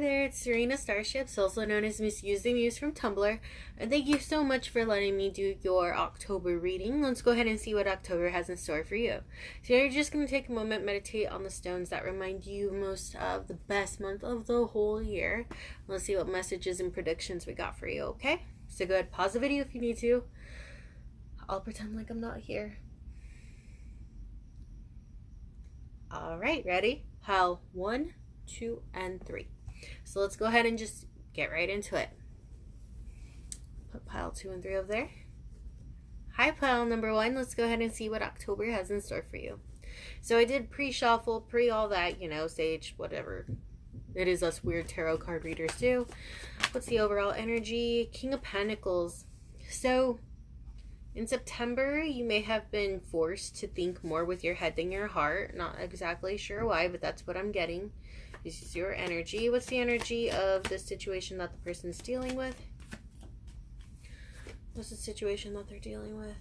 there, it's serenastarships, also known as misusethemuse from Tumblr, and thank you so much for letting me do your October reading. Let's go ahead and see what October has in store for you. So you're just going to take a moment, meditate on the stones that remind you most of the best month of the whole year. Let's see what messages and predictions we got for you, okay? So go ahead, pause the video if you need to. I'll pretend like I'm not here. Alright, ready? Pile 1, 2, and 3. So let's go ahead and just get right into it. Put pile 2 and 3 over there. Hi, pile number 1. Let's go ahead and see what October has in store for you. So I did pre-shuffle, all that, sage, whatever it is us weird tarot card readers do. What's the overall energy? King of Pentacles. So in September, you may have been forced to think more with your head than your heart. Not exactly sure why, but that's what I'm getting. This is your energy. What's the energy of the situation that the person's dealing with? What's the situation that they're dealing with?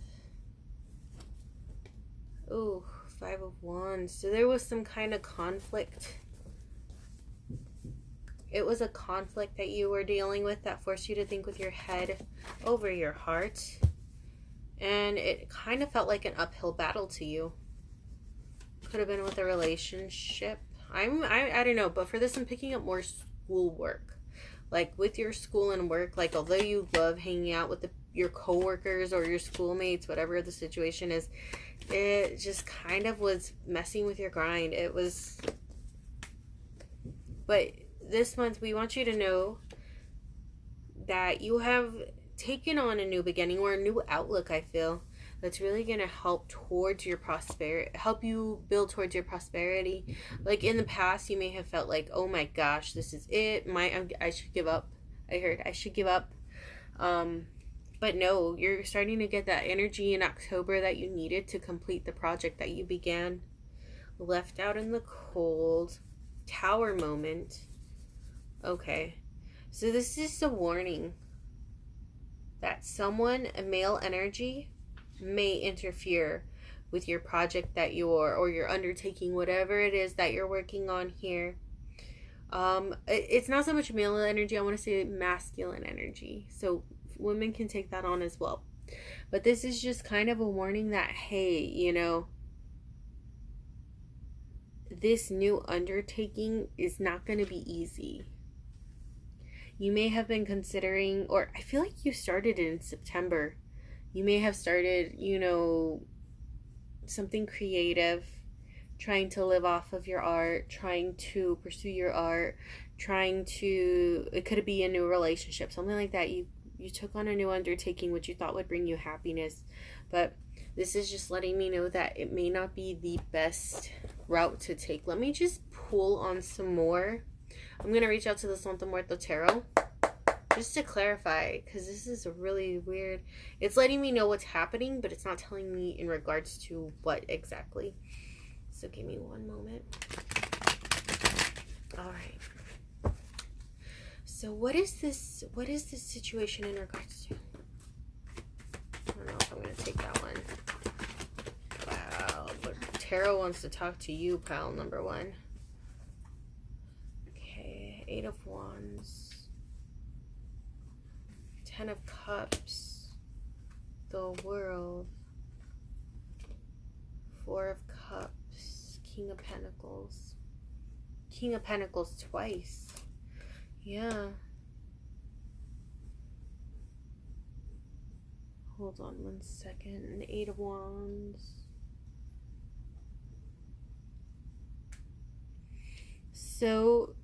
Oh, 5 of Wands. So there was some kind of conflict. It was a conflict that you were dealing with that forced you to think with your head over your heart. And it kind of felt like an uphill battle to you. Could have been with a relationship. I don't know, but for this I'm picking up more school work. Like with your school and work, like although you love hanging out with your coworkers or your schoolmates, whatever the situation is, it just kind of was messing with your grind. It was, but this month we want you to know that you have taken on a new beginning or a new outlook, I feel, that's really going to help towards your prosperity, help you build towards your prosperity. Like in the past, you may have felt like, oh my gosh, this is it. I should give up. I should give up. But no, you're starting to get that energy in October that you needed to complete the project that you began. Left out in the cold. Tower moment. Okay. So this is a warning that someone, a male energy, may interfere with your project that you're undertaking, whatever it is that you're working on here. It's not so much male energy, I want to say masculine energy. So women can take that on as well. But this is just kind of a warning that, hey, this new undertaking is not going to be easy. You may have been considering, or I feel like you started in September. You may have started, something creative, trying to live off of your art, trying to pursue your art, it could be a new relationship, something like that. You took on a new undertaking, which you thought would bring you happiness. But this is just letting me know that it may not be the best route to take. Let me just pull on some more. I'm going to reach out to the Santo Muerto Tarot just to clarify, because this is really weird. It's letting me know what's happening, but it's not telling me in regards to what exactly. So give me one moment. All right. So what is this situation in regards to? I don't know if I'm going to take that one. Wow. But Tarot wants to talk to you, pile number 1. 8 of Wands, 10 of Cups, the World, 4 of Cups, King of Pentacles twice. Yeah. Hold on one second. 8 of Wands. So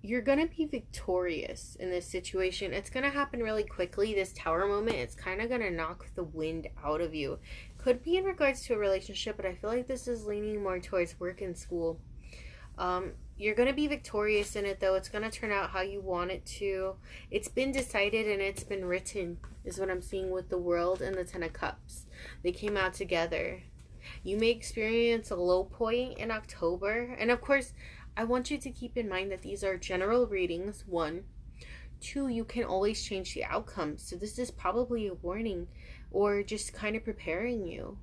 you're going to be victorious in this situation. It's going to happen really quickly. This tower moment, it's kind of going to knock the wind out of you. Could be in regards to a relationship, but I feel like this is leaning more towards work and school. You're going to be victorious in it, though. It's going to turn out how you want it to. It's been decided and it's been written, is what I'm seeing with the World and the 10 of Cups. They came out together. You may experience a low point in October. And of course, I want you to keep in mind that these are general readings, 1. 2, you can always change the outcome. So this is probably a warning or just kind of preparing you.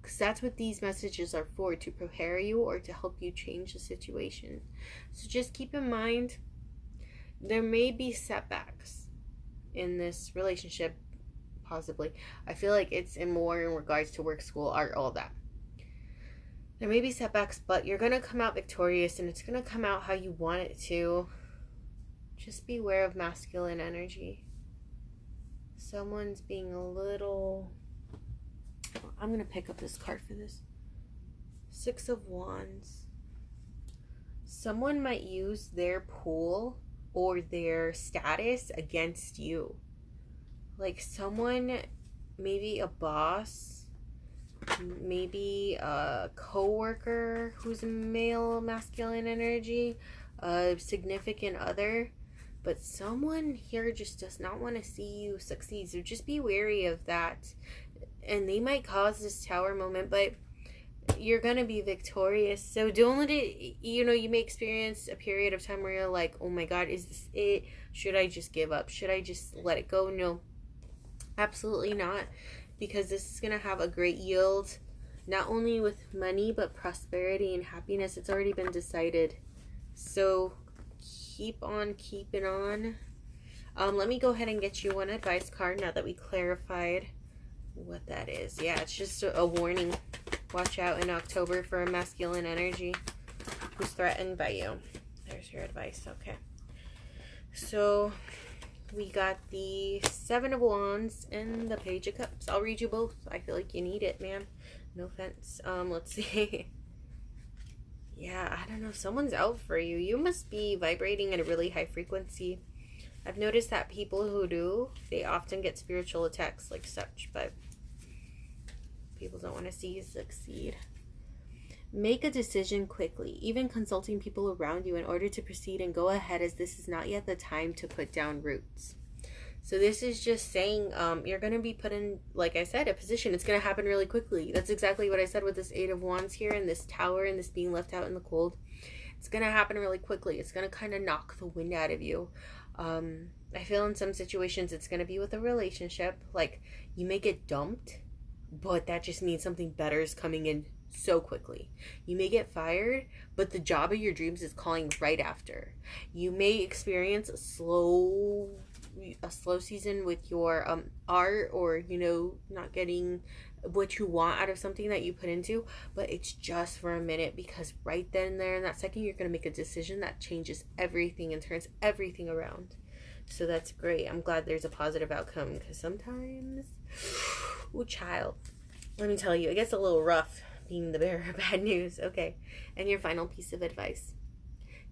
Because that's what these messages are for, to prepare you or to help you change the situation. So just keep in mind, there may be setbacks in this relationship, possibly. I feel like it's more in regards to work, school, art, all that. There may be setbacks, but you're going to come out victorious, and it's going to come out how you want it to. Just beware of masculine energy. Someone's being a little... I'm going to pick up this card for this. 6 of Wands. Someone might use their pull or their status against you. Like someone, maybe a boss, maybe a co-worker who's male, masculine energy, a significant other. But someone here just does not want to see you succeed. So just be wary of that. And they might cause this tower moment, but you're going to be victorious. So don't let it, you may experience a period of time where you're like, oh my God, is this it? Should I just give up? Should I just let it go? No, absolutely not. Because this is going to have a great yield, not only with money, but prosperity and happiness. It's already been decided. So keep on keeping on. Let me go ahead and get you one advice card now that we clarified what that is. Yeah, it's just a warning. Watch out in October for a masculine energy who's threatened by you. There's your advice. Okay. So we got the 7 of Wands and the Page of Cups. I'll read you both. I feel like you need it, man. No offense. Let's see. Yeah, I don't know. Someone's out for you. You must be vibrating at a really high frequency. I've noticed that people who do, they often get spiritual attacks like such, but people don't want to see you succeed. Make a decision quickly, even consulting people around you in order to proceed and go ahead, as this is not yet the time to put down roots. So this is just saying you're going to be put in, like I said, a position. It's going to happen really quickly. That's exactly what I said with this 8 of Wands here and this tower and this being left out in the cold. It's going to happen really quickly. It's going to kind of knock the wind out of you. I feel in some situations it's going to be with a relationship. Like, you may get dumped, but that just means something better is coming in so quickly. You may get fired, but the job of your dreams is calling right after. You may experience a slow season with your art, or not getting what you want out of something that you put into, but it's just for a minute, because right then and there in that second you're going to make a decision that changes everything and turns everything around. So that's great. I'm glad there's a positive outcome, because sometimes, ooh, child, let me tell you, it gets a little rough being the bearer of bad news. Okay, and your final piece of advice: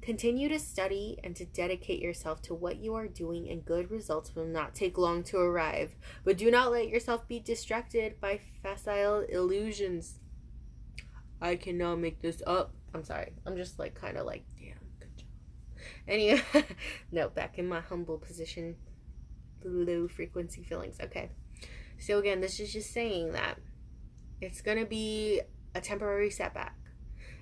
continue to study and to dedicate yourself to what you are doing, and good results will not take long to arrive. But do not let yourself be distracted by facile illusions. I cannot make this up. I'm sorry. I'm just kind of damn, good job. Anyway, no, back in my humble position, low frequency feelings. Okay. So again, this is just saying that it's going to be a temporary setback.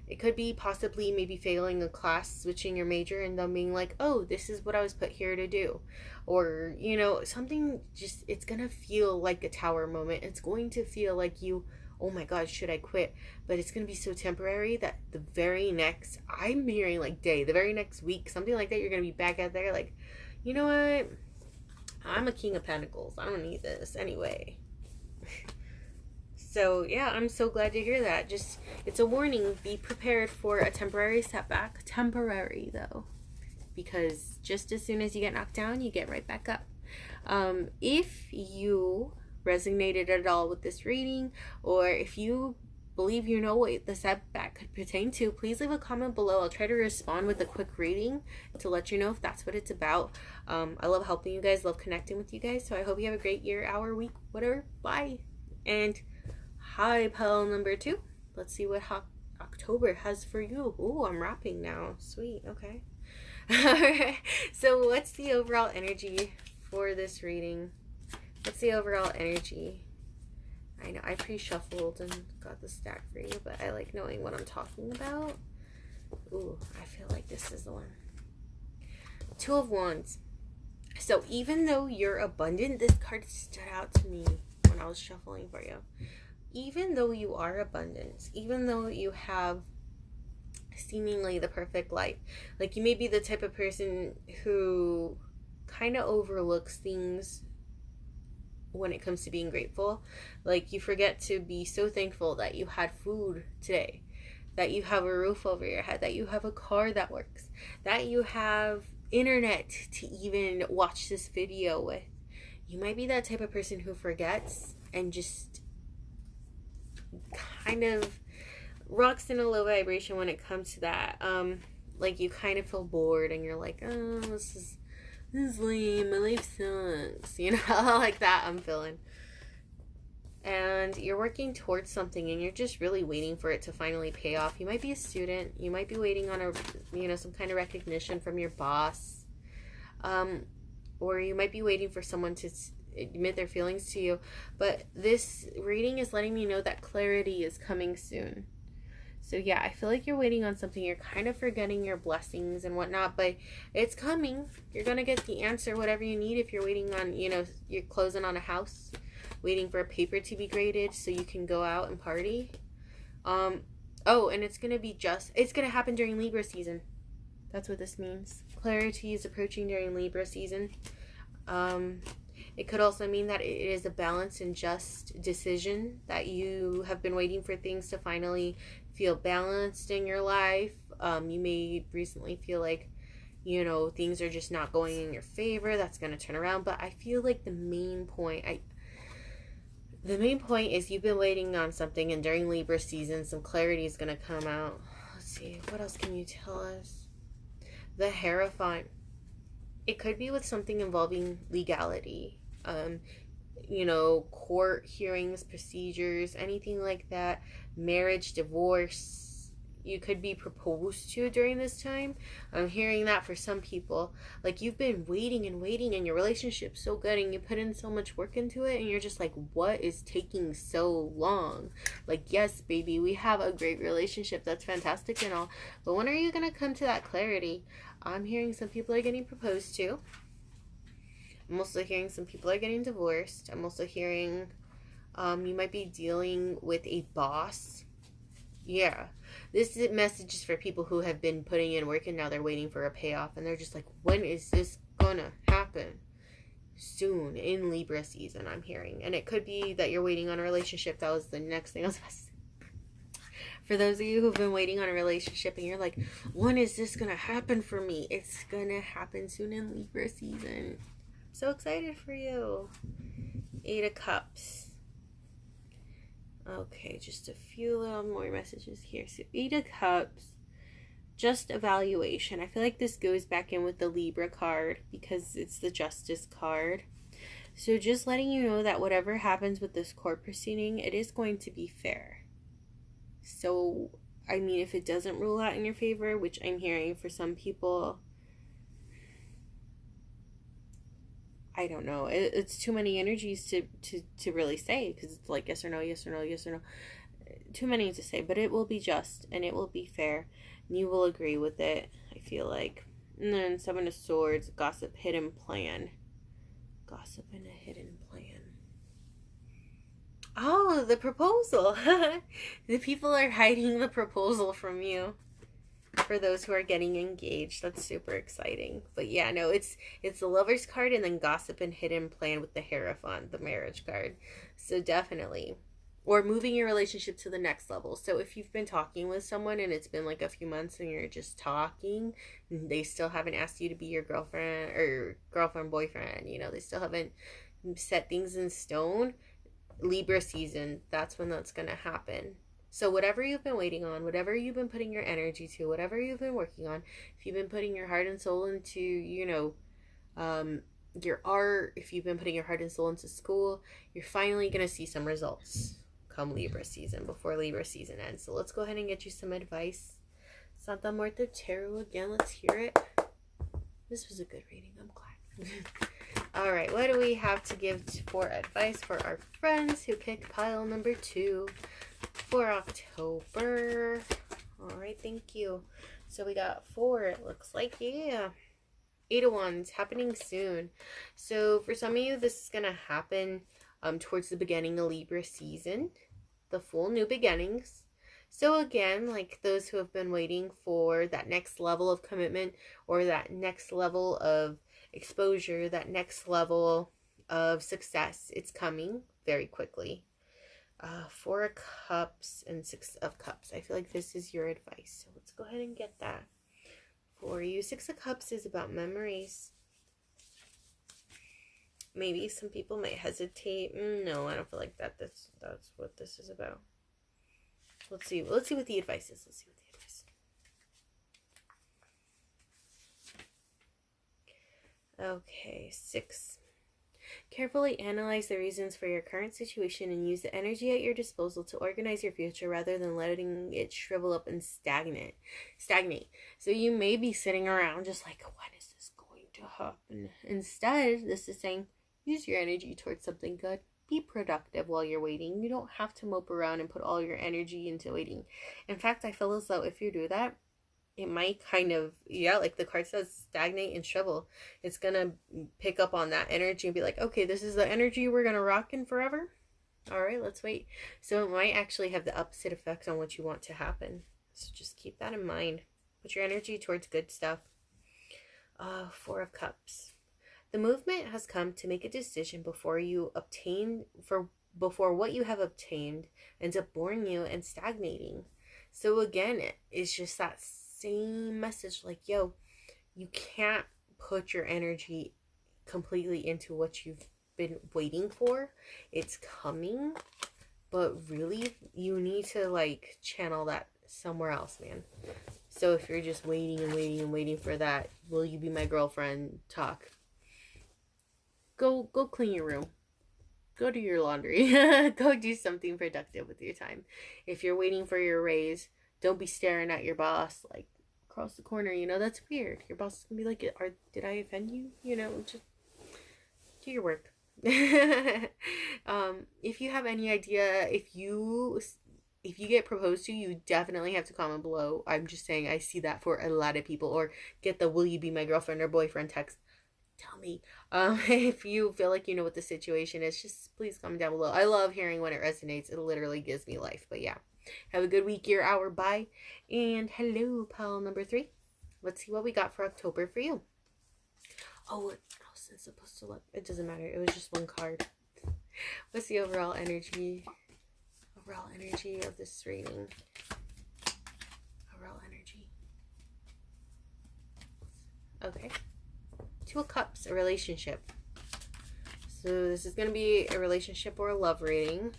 It could be possibly maybe failing a class, switching your major, and then being like, oh, this is what I was put here to do. Or, something just, it's going to feel like a tower moment. It's going to feel like you, oh my God, should I quit? But it's going to be so temporary that the very next, I'm hearing day, the very next week, something like that, you're going to be back out there like, you know what? I'm a king of pentacles. I don't need this anyway. So, yeah, I'm so glad to hear that. Just, it's a warning. Be prepared for a temporary setback. Temporary, though. Because just as soon as you get knocked down, you get right back up. If you resonated at all with this reading, or if you believe you know what the setback could pertain to, please leave a comment below. I'll try to respond with a quick reading to let you know if that's what it's about. I love helping you guys, love connecting with you guys. So I hope you have a great year, hour, week, whatever. Bye. And hi, pile number 2. Let's see what October has for you. Ooh, I'm wrapping now. Sweet. Okay. Alright. So what's the overall energy for this reading? What's the overall energy? I know I pre-shuffled and got the stack for you, but I like knowing what I'm talking about. Ooh, I feel like this is the one. 2 of Wands. So even though you're abundant, this card stood out to me when I was shuffling for you. even though you are abundance, even though you have seemingly the perfect life, like you may be the type of person who kind of overlooks things when it comes to being grateful. Like you forget to be so thankful that you had food today, that you have a roof over your head, that you have a car that works, that you have internet to even watch this video with. You might be that type of person who forgets and just kind of rocks in a low vibration when it comes to that. Like you kind of feel bored and you're like, oh, this is lame, my life sucks, you know, like that I'm feeling. And you're working towards something and you're just really waiting for it to finally pay off. You might be a student, you might be waiting on some kind of recognition from your boss, or you might be waiting for someone to admit their feelings to you. But this reading is letting me know that clarity is coming soon. So yeah, I feel like you're waiting on something. You're kind of forgetting your blessings and whatnot, but it's coming. You're going to get the answer, whatever you need. If you're waiting on, you're closing on a house, waiting for a paper to be graded so you can go out and party. And it's going to happen during Libra season. That's what this means. Clarity is approaching during Libra season. It could also mean that it is a balanced and just decision, that you have been waiting for things to finally feel balanced in your life. You may recently feel like, things are just not going in your favor. That's going to turn around. But I feel like the main point is you've been waiting on something, and during Libra season, some clarity is going to come out. Let's see. What else can you tell us? The Hierophant. It could be with something involving legality. Court hearings, procedures, anything like that. Marriage, divorce. You could be proposed to during this time. I'm hearing that for some people. Like you've been waiting and waiting, and your relationship's so good, and you put in so much work into it, and you're just like, what is taking so long? Like, yes, baby, we have a great relationship. That's fantastic and all. But when are you going to come to that clarity? I'm hearing some people are getting proposed to. I'm also hearing some people are getting divorced. I'm also hearing you might be dealing with a boss. Yeah. This message is for people who have been putting in work and now they're waiting for a payoff. And they're just like, when is this gonna happen? Soon, in Libra season, I'm hearing. And it could be that you're waiting on a relationship. That was the next thing I was about to say. For those of you who've been waiting on a relationship and you're like, when is this gonna happen for me? It's gonna happen soon in Libra season. So excited for you. 8 of Cups. Okay, just a few little more messages here. So 8 of Cups, just evaluation. I feel like this goes back in with the Libra card because it's the Justice card. So just letting you know that whatever happens with this court proceeding, it is going to be fair. So, I mean, if it doesn't rule out in your favor, which I'm hearing for some people, I don't know. It's too many energies to really say, because it's like yes or no, yes or no, yes or no. Too many to say, but it will be just and it will be fair. And you will agree with it, I feel like. And then 7 of Swords, gossip, hidden plan. Gossip and a hidden plan. Oh, the proposal. The people are hiding the proposal from you. For those who are getting engaged, that's super exciting. But yeah, no, it's the Lover's card and then gossip and hidden plan with the Hierophant, the marriage card. So definitely. Or moving your relationship to the next level. So if you've been talking with someone and it's been like a few months and you're just talking, and they still haven't asked you to be your girlfriend or boyfriend, they still haven't set things in stone, Libra season, that's when that's going to happen. So whatever you've been waiting on, whatever you've been putting your energy to, whatever you've been working on, if you've been putting your heart and soul into, your art, if you've been putting your heart and soul into school, you're finally going to see some results come Libra season, before Libra season ends. So let's go ahead and get you some advice. Santa Muerte Tarot again. Let's hear it. This was a good reading. I'm glad. All right. What do we have to give for advice for our friends who picked pile number 2? For October. All right, thank you. So we got 4, it looks like. Yeah. 8 of Wands, happening soon. So for some of you, this is going to happen towards the beginning of Libra season. the full new beginnings. So again, like those who have been waiting for that next level of commitment or that next level of exposure, that next level of success, it's coming very quickly. 4 of Cups and 6 of Cups. I feel like this is your advice. So let's go ahead and get that for you. 6 of Cups is about memories. Maybe some people might hesitate. No, I don't feel like that. That's what this is about. Let's see what the advice is. Okay, 6. Carefully analyze the reasons for your current situation and use the energy at your disposal to organize your future rather than letting it shrivel up and stagnate. So you may be sitting around just like, when is this going to happen? Instead, this is saying, use your energy towards something good. Be productive while you're waiting. You don't have to mope around and put all your energy into waiting. In fact, I feel as though if you do that, it might kind of, like the card says, stagnate and shrivel. It's going to pick up on that energy and be like, okay, this is the energy we're going to rock in forever. All right, let's wait. So it might actually have the opposite effect on what you want to happen. So just keep that in mind. Put your energy towards good stuff. 4 of Cups. The movement has come to make a decision before what you have obtained ends up boring you and stagnating. So again, it's just that same message, like, yo, you can't put your energy completely into what you've been waiting for. It's coming, but really you need to like channel that somewhere else, man. So if you're just waiting for that will you be my girlfriend talk, go clean your room, go do your laundry, go do something productive with your time. If you're waiting for your raise, don't be staring at your boss like across the corner. That's weird. Your boss is gonna be like, did I offend you? Just do your work. If you have any idea, if you get proposed to, you definitely have to comment below. I'm just saying, I see that for a lot of people. Or get the will you be my girlfriend or boyfriend text. Tell me. If you feel like you know what the situation is, just please comment down below. I love hearing when it resonates. It literally gives me life. But yeah, have a good week, year, hour, bye. And hello, pal number 3. Let's see what we got for October for you. Oh, I wasn't supposed to look. It doesn't matter. It was just one card. What's the overall energy? Overall energy of this reading. Overall energy. Okay. 2 of Cups, a relationship. So this is going to be a relationship or a love reading.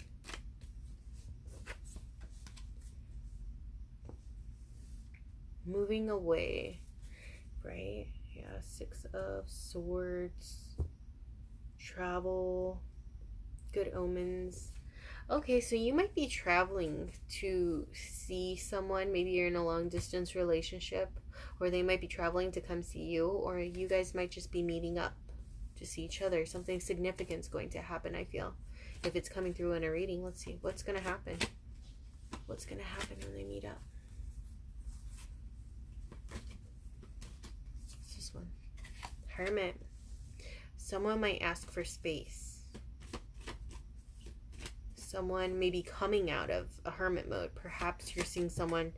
Moving away, right? Yeah, 6 of Swords. Travel. Good omens. Okay, so you might be traveling to see someone. Maybe you're in a long distance relationship, or they might be traveling to come see you, or you guys might just be meeting up to see each other. Something significant is going to happen, I feel. If it's coming through in a reading, let's see. What's going to happen? What's going to happen when they meet up? What's this one? Hermit. Someone might ask for space. Someone may be coming out of a hermit mode. Perhaps you're seeing someone,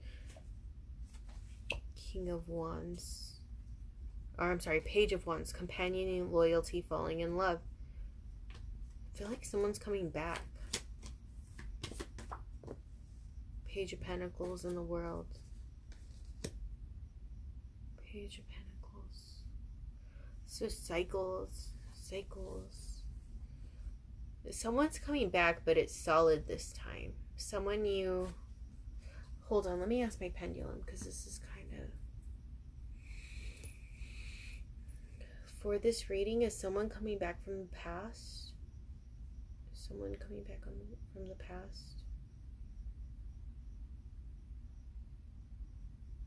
King of Wands, or I'm sorry, Page of Wands, companioning, loyalty, falling in love. I feel like someone's coming back. Page of Pentacles in the World. Page of Pentacles. So cycles. Someone's coming back, but it's solid this time. Someone you... Hold on, let me ask my pendulum, because this is kind of... For this reading, is someone coming back from the past? Someone coming back from the past?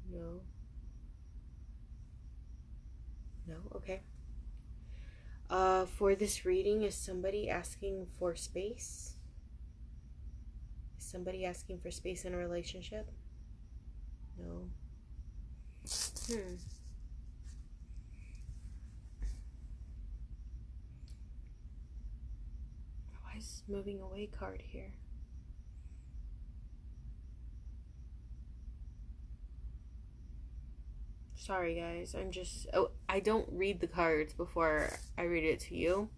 No. No? Okay. For this reading, is somebody asking for space? Is somebody asking for space in a relationship? No. Why is moving away card here? Sorry, guys. I don't read the cards before I read it to you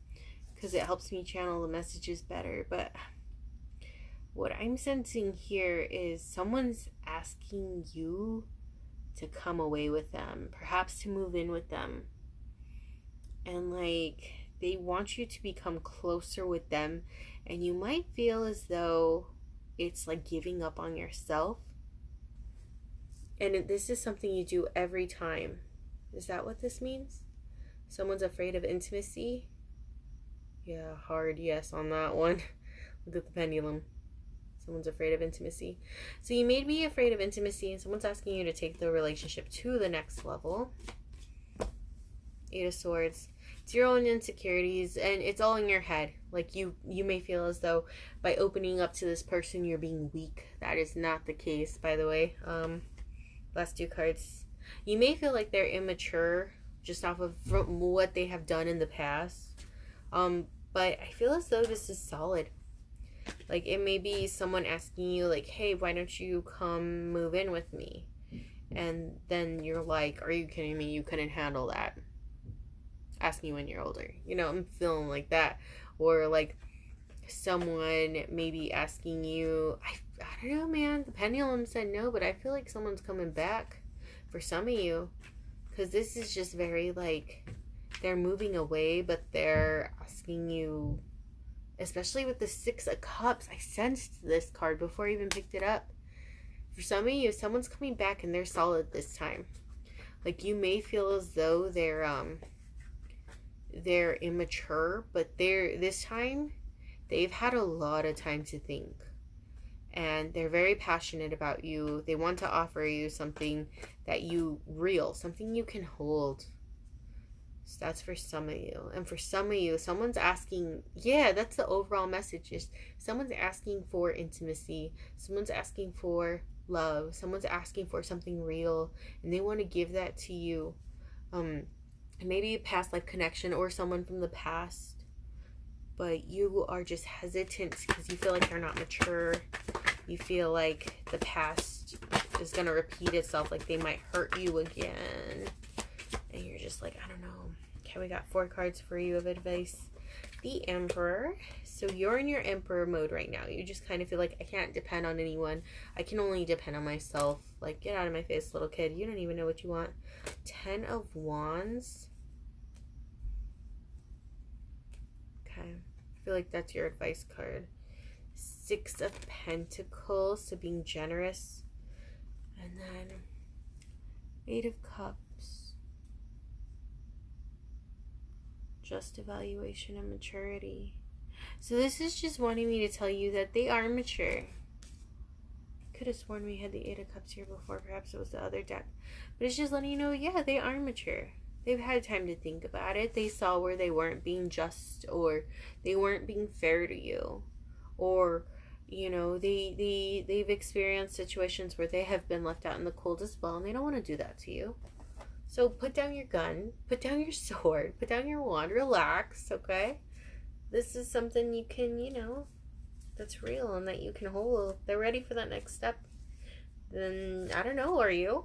because it helps me channel the messages better. But what I'm sensing here is someone's asking you to come away with them, perhaps to move in with them. And like, they want you to become closer with them, and you might feel as though it's like giving up on yourself. And this is something you do every time. Is that what this means? Someone's afraid of intimacy? Yeah, hard yes on that one. Look at the pendulum. Someone's afraid of intimacy. So you may be afraid of intimacy, and someone's asking you to take the relationship to the next level. Eight of Swords. It's your own insecurities, and it's all in your head. Like, you may feel as though by opening up to this person you're being weak. That is not the case, by the way. Last two cards. You may feel like they're immature just off of what they have done in the past. But I feel as though this is solid. Like, it may be someone asking you, like, hey, why don't you come move in with me? And then you're like, are you kidding me? You couldn't handle that. Ask me when you're older. You know, I'm feeling like that. Or like someone maybe asking you, I don't know, man. The pendulum said no, but I feel like someone's coming back for some of you. Because this is just very like, they're moving away, but they're asking you, especially with the Six of Cups. I sensed this card before I even picked it up. For some of you, someone's coming back and they're solid this time. Like, you may feel as though they're immature, but this time they've had a lot of time to think, and they're very passionate about you. They want to offer you something that something you can hold. So that's for some of you. And for some of you, someone's asking, yeah, that's the overall message, is someone's asking for intimacy, someone's asking for love, someone's asking for something real, and they want to give that to you. Maybe a past life connection or someone from the past, but you are just hesitant because you feel like they're not mature. You feel like the past is going to repeat itself, like they might hurt you again, and you're just like, I don't know. Okay, we got 4 cards for you of advice. The Emperor. So you're in your Emperor mode right now. You just kind of feel like, I can't depend on anyone. I can only depend on myself. Like, get out of my face, little kid. You don't even know what you want. 10 of Wands. Okay. I feel like that's your advice card. 6 of Pentacles. So being generous. And then 8 of Cups. Just evaluation and maturity. So this is just wanting me to tell you that they are mature. Could have sworn we had the 8 of Cups here before. Perhaps it was the other deck. But it's just letting you know, yeah, they are mature. They've had time to think about it. They saw where they weren't being just, or they weren't being fair to you. Or, you know, they've experienced situations where they have been left out in the cold as well, and they don't want to do that to you. So put down your gun, put down your sword, put down your wand, relax, okay? This is something you can, you know, that's real and that you can hold. They're ready for that next step. Then, I don't know, are you?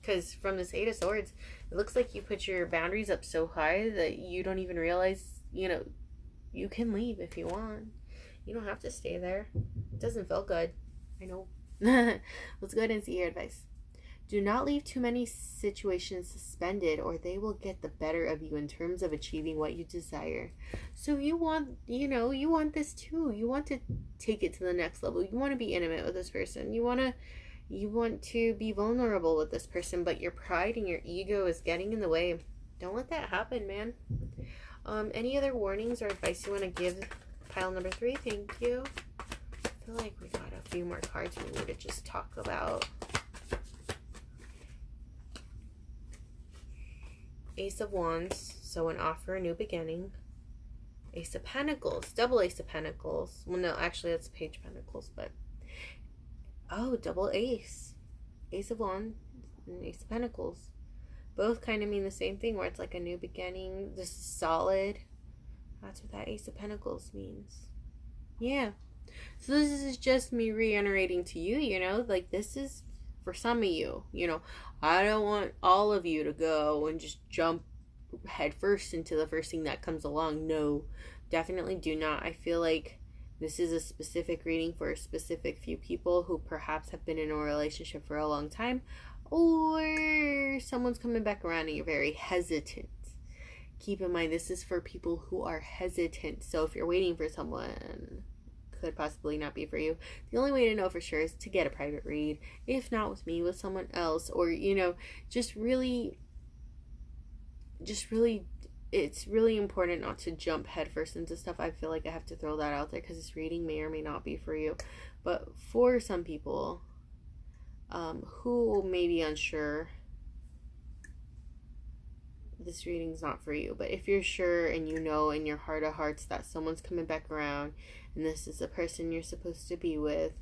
Because from this 8 of Swords, it looks like you put your boundaries up so high that you don't even realize, you know, you can leave if you want. You don't have to stay there. It doesn't feel good. I know. Let's go ahead and see your advice. Do not leave too many situations suspended, or they will get the better of you in terms of achieving what you desire. So you want, you know, you want this too. You want to take it to the next level. You want to be intimate with this person. You want to be vulnerable with this person, but your pride and your ego is getting in the way. Don't let that happen, man. Any other warnings or advice you want to give pile number 3? Thank you. I feel like we got a few more cards we need to just talk about. Ace of Wands, so an offer, a new beginning. Ace of Pentacles, double Ace of Pentacles. Well, no, actually that's Page of Pentacles, but oh, double Ace. Ace of Wands and Ace of Pentacles. Both kind of mean the same thing, where it's like a new beginning. This is solid. That's what that Ace of Pentacles means. Yeah. So this is just me reiterating to you, you know, like this is for some of you, you know, I don't want all of you to go and just jump headfirst into the first thing that comes along. No, definitely do not. I feel like this is a specific reading for a specific few people who perhaps have been in a relationship for a long time, or someone's coming back around and you're very hesitant. Keep in mind, this is for people who are hesitant. So if you're waiting for someone, could possibly not be for you. The only way to know for sure is to get a private read. If not with me, with someone else, or, you know, just really, it's really important not to jump headfirst into stuff. I feel like I have to throw that out there because this reading may or may not be for you. But for some people who may be unsure, this reading's not for you. But if you're sure and you know in your heart of hearts that someone's coming back around and this is the person you're supposed to be with,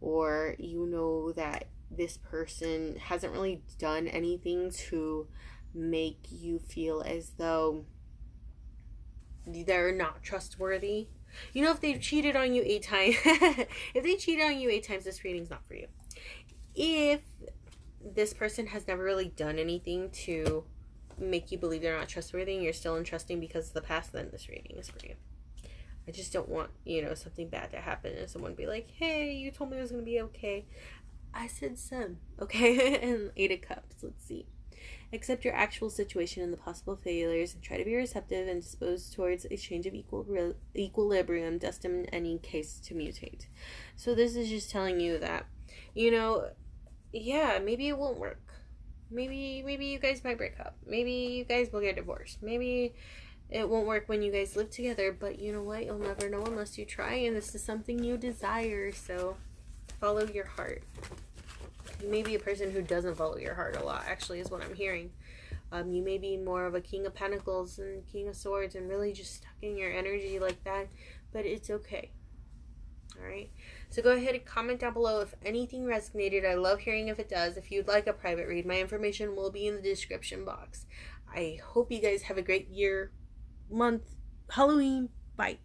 or you know that this person hasn't really done anything to make you feel as though they're not trustworthy. You know, if they've cheated on you 8 times, if they cheated on you 8 times, this reading's not for you. If this person has never really done anything to make you believe they're not trustworthy and you're still untrusting because of the past, then this reading is for you. I just don't want, you know, something bad to happen and someone be like, hey, you told me it was going to be okay. I said some, okay? And 8 of Cups, let's see. Accept your actual situation and the possible failures and try to be receptive and disposed towards a change of equilibrium destined in any case to mutate. So this is just telling you that, you know, yeah, maybe it won't work. Maybe you guys might break up. Maybe you guys will get divorced. Maybe it won't work when you guys live together. But you know what? You'll never know unless you try. And this is something you desire. So follow your heart. You may be a person who doesn't follow your heart a lot, actually, is what I'm hearing. You may be more of a King of Pentacles and King of Swords and really just stuck in your energy like that. But it's okay. Alright, so go ahead and comment down below if anything resonated. I love hearing if it does. If you'd like a private read, my information will be in the description box. I hope you guys have a great year, month, Halloween. Bye.